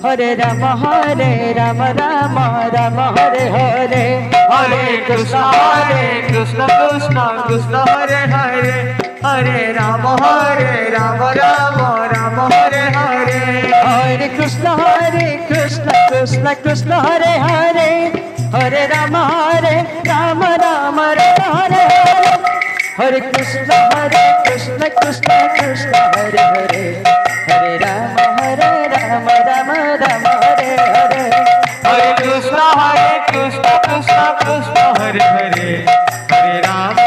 Hare Ram Ram Ram Hare Hare, Hare Krishna Krishna Krishna Hare Hare, Hare Ram Ram Ram Hare Hare, Hare Krishna Krishna Krishna Hare Hare, Hare Ram Ram Hare Hare, Hare Krishna Krishna Krishna Hare Hare, Hare Ram Ram Hare Hare, Hare Krishna Krishna Krishna Hare Hare, Hare Ram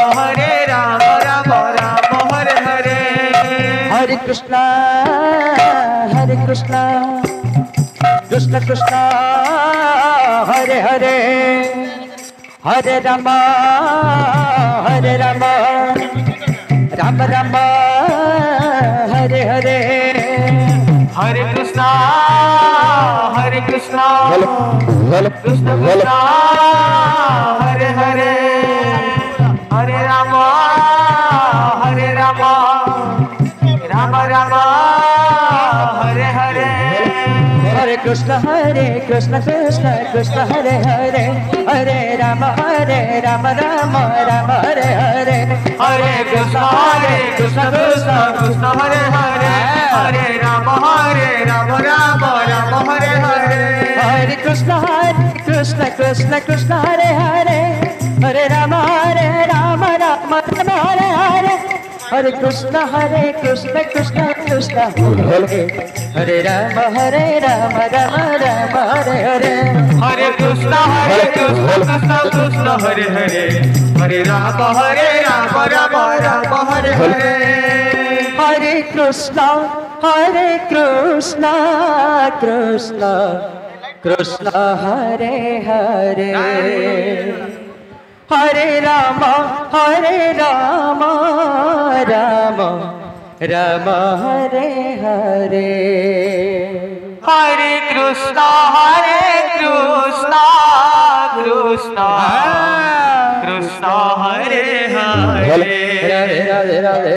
Ram Hare Hare, Hare Krishna Krishna Krishna Hare Hare, Hare Ram Ram Ram Hare Hare, Hare Krishna Krishna Krishna Hare Hare, Hare Ram Ram Hare Hare, Hare Krishna Krishna Hare Hare, Hare Ram Ram Hare Hare, Hare Krishna Krishna Hare Hare, Hare Ram Ram Hare Hare, Hare Krishna Krishna Hare Hare, Hare Ram Hare Hare, Hare Krishna Krishna Hare, Hare Ram Hare Hare, Hare Krishna Krishna Hare Hare, Hare Ram Ram Hare Hare, Hare Krishna Krishna Krishna Hare Hare, Hare Ram Ram Ram Hare Hare, Hare Krishna Krishna Krishna Hare Hare. Radhe Radhe Radhe.